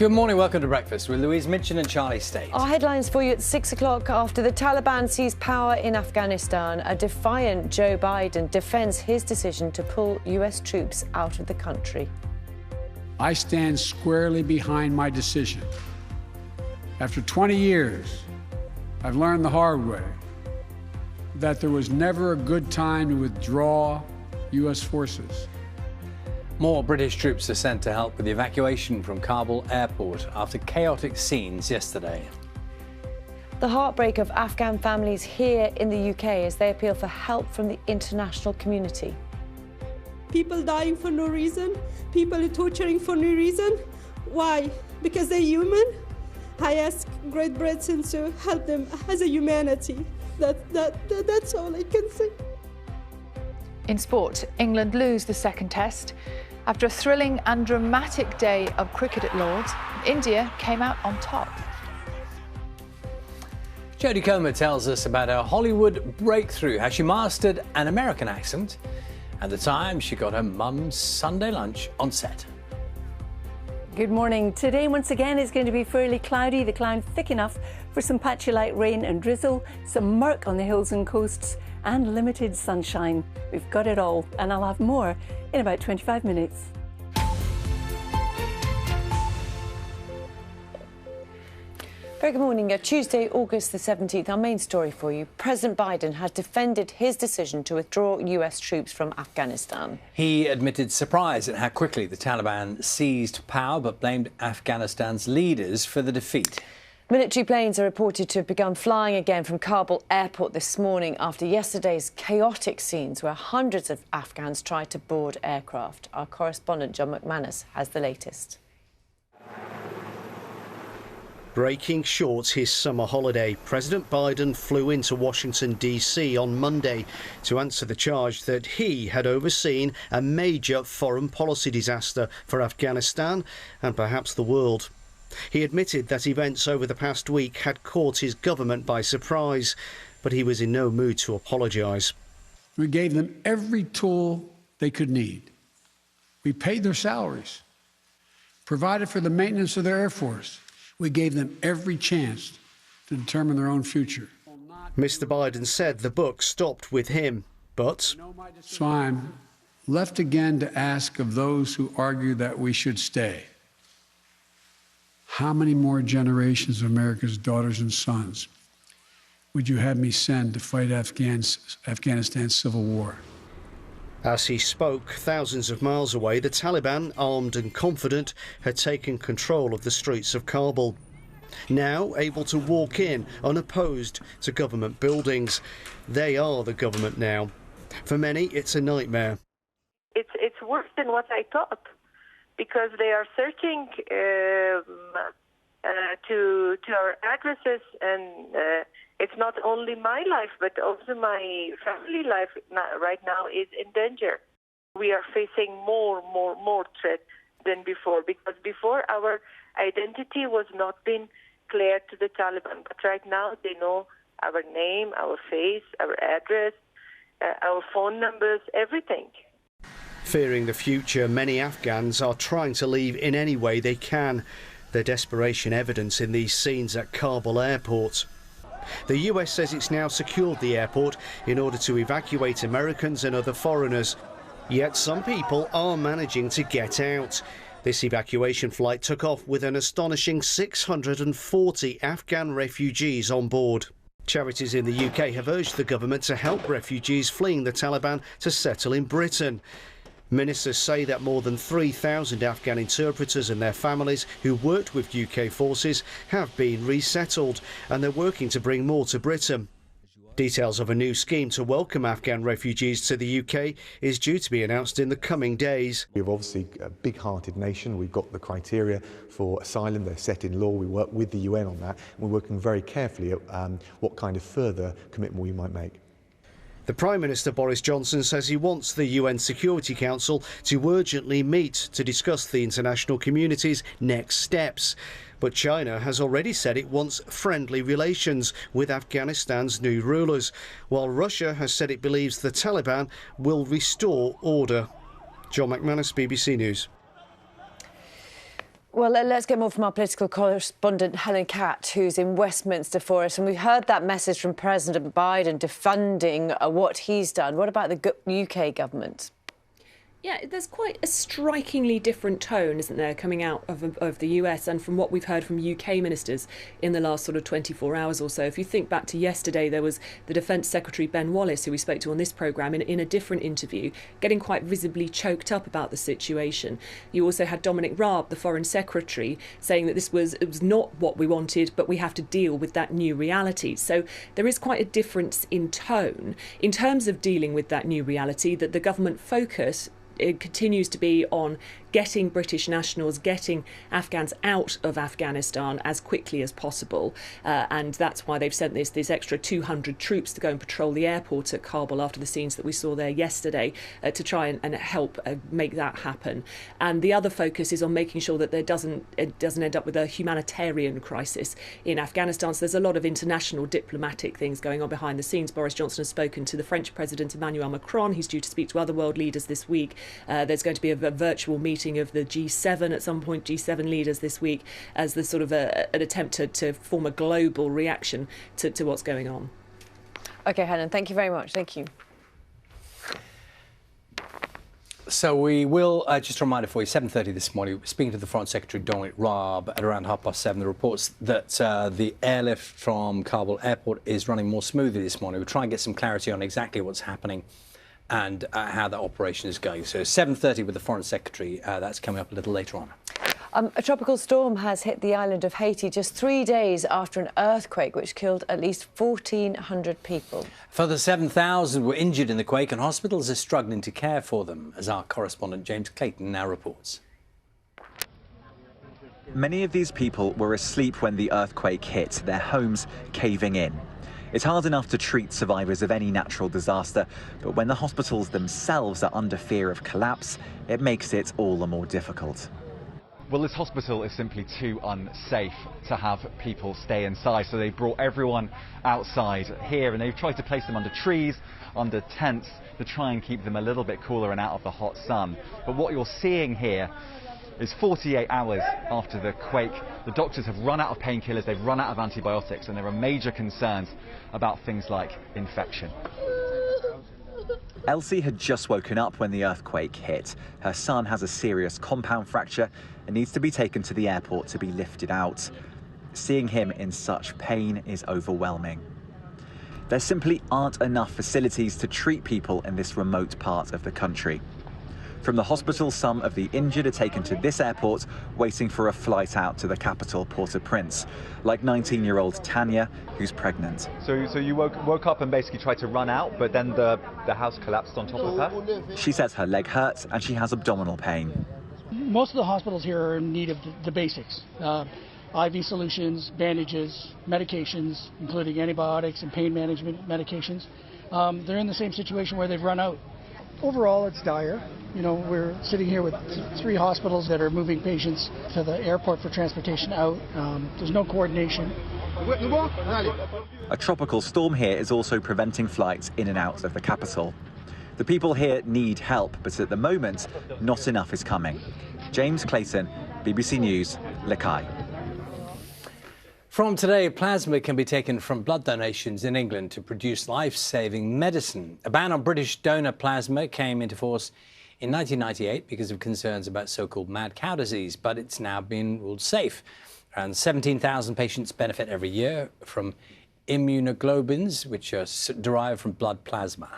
Good morning, welcome to Breakfast with Louise Minchin and Charlie State. Our headlines for you at 6 o'clock. After the Taliban seized power in Afghanistan, a defiant Joe Biden defends his decision to pull US troops out of the country. I stand squarely behind my decision. After 20 years, I've learned the hard way that there was never a good time to withdraw US forces. More British troops are sent to help with the evacuation from Kabul airport after chaotic scenes yesterday. The heartbreak of Afghan families here in the UK as they appeal for help from the international community. People dying for no reason, people torturing for no reason. Why? Because they're human? I ask Great Britain to help them as a humanity. That's all I can say. In sport, England lose the second test. After a thrilling and dramatic day of cricket at Lord's, India came out on top. Jodie Comer tells us about her Hollywood breakthrough, how she mastered an American accent, and the time she got her mum's Sunday lunch on set. Good morning. Today, once again, is going to be fairly cloudy. The cloud thick enough for some patchy light rain and drizzle, some murk on the hills and coasts, and limited sunshine. We've got it all, and I'll have more in about 25 minutes. Very good morning. Tuesday, August the 17th, our main story for you. President Biden has defended his decision to withdraw US troops from Afghanistan. He admitted surprise at how quickly the Taliban seized power, but blamed Afghanistan's leaders for the defeat. Military planes are reported to have begun flying again from Kabul airport this morning after yesterday's chaotic scenes where hundreds of Afghans tried to board aircraft. Our correspondent John McManus has the latest. Breaking short his summer holiday, President Biden flew into Washington, D.C. on Monday to answer the charge that he had overseen a major foreign policy disaster for Afghanistan and perhaps the world. He admitted that events over the past week had caught his government by surprise, but he was in no mood to apologise. We gave them every tool they could need. We paid their salaries, provided for the maintenance of their Air Force. We gave them every chance to determine their own future. Mr. Biden said the buck stopped with him, but... So I'm left again to ask of those who argue that we should stay. How many more generations of America's daughters and sons would you have me send to fight Afghanistan's civil war? As he spoke, thousands of miles away, the Taliban, armed and confident, had taken control of the streets of Kabul. Now able to walk in unopposed to government buildings. They are the government now. For many, it's a nightmare. It's worse than what I thought, because they are searching to our addresses, and it's not only my life, but also my family life right now is in danger. We are facing more threat than before, because before our identity was not being cleared to the Taliban, but right now they know our name, our face, our address, our phone numbers, everything. Fearing the future, many Afghans are trying to leave in any way they can. Their desperation evidence in these scenes at Kabul airport. The US says it's now secured the airport in order to evacuate Americans and other foreigners. Yet some people are managing to get out. This evacuation flight took off with an astonishing 640 Afghan refugees on board. Charities in the UK have urged the government to help refugees fleeing the Taliban to settle in Britain. Ministers say that more than 3,000 Afghan interpreters and their families who worked with UK forces have been resettled, and they're working to bring more to Britain. Details of a new scheme to welcome Afghan refugees to the UK is due to be announced in the coming days. We're obviously a big-hearted nation. We've got the criteria for asylum. They're set in law. We work with the UN on that. And we're working very carefully at what kind of further commitment we might make. The Prime Minister Boris Johnson says he wants the UN Security Council to urgently meet to discuss the international community's next steps. But China has already said it wants friendly relations with Afghanistan's new rulers, while Russia has said it believes the Taliban will restore order. John McManus, BBC News. Well, let's get more from our political correspondent, Helen Catt, who's in Westminster for us. And we've heard that message from President Biden defunding what he's done. What about the UK government? Yeah, there's quite a strikingly different tone, isn't there, coming out of the US and from what we've heard from UK ministers in the last sort of 24 hours or so. If you think back to yesterday, there was the Defence Secretary Ben Wallace, who we spoke to on this programme, in a different interview, getting quite visibly choked up about the situation. You also had Dominic Raab, the Foreign Secretary, saying that it was not what we wanted, but we have to deal with that new reality. So there is quite a difference in tone. In terms of dealing with that new reality, that the government focus it continues to be on getting British nationals, getting Afghans out of Afghanistan as quickly as possible. And that's why they've sent this extra 200 troops to go and patrol the airport at Kabul after the scenes that we saw there yesterday to try and help make that happen. And the other focus is on making sure that it doesn't end up with a humanitarian crisis in Afghanistan. So there's a lot of international diplomatic things going on behind the scenes. Boris Johnson has spoken to the French President Emmanuel Macron. He's due to speak to other world leaders this week. There's going to be a virtual meeting of the G7 at some point, G7 leaders this week, as the sort of an attempt to form a global reaction to what's going on. OK, Helen, thank you very much. Thank you. So we will, just a reminder for you, 7:30 this morning, speaking to the Foreign Secretary Dominic Raab at around 7:30, the reports that the airlift from Kabul airport is running more smoothly this morning. We'll try and get some clarity on exactly what's happening and how that operation is going. So 7:30 with the Foreign Secretary, that's coming up a little later on. A tropical storm has hit the island of Haiti just 3 days after an earthquake which killed at least 1,400 people. Further 7,000 were injured in the quake and hospitals are struggling to care for them, as our correspondent James Clayton now reports. Many of these people were asleep when the earthquake hit, their homes caving in. It's hard enough to treat survivors of any natural disaster, but when the hospitals themselves are under fear of collapse, it makes it all the more difficult. Well, this hospital is simply too unsafe to have people stay inside, so they brought everyone outside here and they've tried to place them under trees, under tents, to try and keep them a little bit cooler and out of the hot sun. But what you're seeing here is 48 hours after the quake, the doctors have run out of painkillers, they've run out of antibiotics, and there are major concerns about things like infection. Elsie had just woken up when the earthquake hit. Her son has a serious compound fracture and needs to be taken to the airport to be lifted out. Seeing him in such pain is overwhelming. There simply aren't enough facilities to treat people in this remote part of the country. From the hospital, some of the injured are taken to this airport, waiting for a flight out to the capital, Port-au-Prince, like 19-year-old Tanya, who's pregnant. So you woke up and basically tried to run out, but then the house collapsed on top of her? She says her leg hurts and she has abdominal pain. Most of the hospitals here are in need of the basics. IV solutions, bandages, medications, including antibiotics and pain management medications. They're in the same situation where they've run out. Overall, it's dire. You know, we're sitting here with 3 hospitals that are moving patients to the airport for transportation out. There's no coordination. A tropical storm here is also preventing flights in and out of the capital. The people here need help, but at the moment, not enough is coming. James Clayton, BBC News, Lekki. From today, plasma can be taken from blood donations in England to produce life-saving medicine. A ban on British donor plasma came into force in 1998 because of concerns about so-called mad cow disease, but it's now been ruled safe. Around 17,000 patients benefit every year from immunoglobulins, which are derived from blood plasma.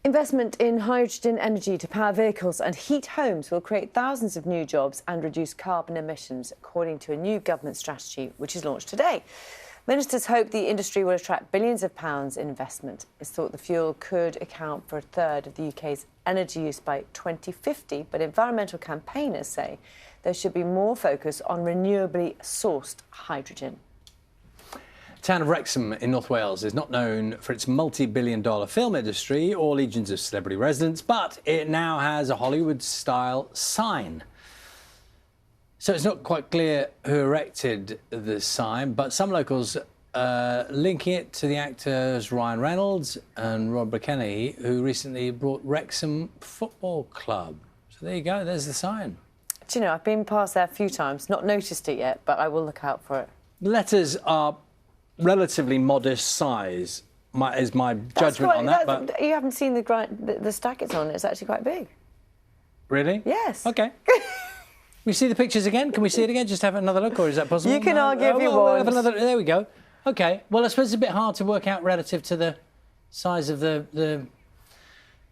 Investment in hydrogen energy to power vehicles and heat homes will create thousands of new jobs and reduce carbon emissions, according to a new government strategy which is launched today. Ministers hope the industry will attract billions of pounds in investment. It's thought the fuel could account for a third of the UK's energy use by 2050, but environmental campaigners say there should be more focus on renewably sourced hydrogen. The town of Wrexham in North Wales is not known for its multi-billion-dollar film industry or legions of celebrity residents, but it now has a Hollywood-style sign. So it's not quite clear who erected the sign, but some locals linking it to the actors Ryan Reynolds and Rob McKenney, who recently brought Wrexham Football Club. So there you go, there's the sign. Do you know, I've been past there a few times, not noticed it yet, but I will look out for it. Letters are relatively modest size, is my judgment on that. But you haven't seen the stack it's on. It's actually quite big. Really? Yes. OK. We see the pictures again? Can we see it again? Just have another look, or is that possible? You can argue if you want. There we go. OK. Well, I suppose it's a bit hard to work out relative to the size of the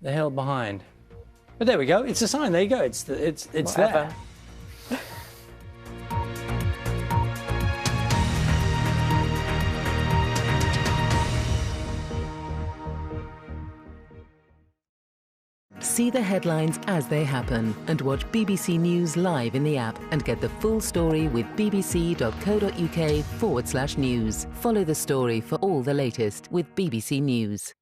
hill behind. But there we go. It's a sign. There you go. It's there. See the headlines as they happen and watch BBC News live in the app and get the full story with bbc.co.uk/news. Follow the story for all the latest with BBC News.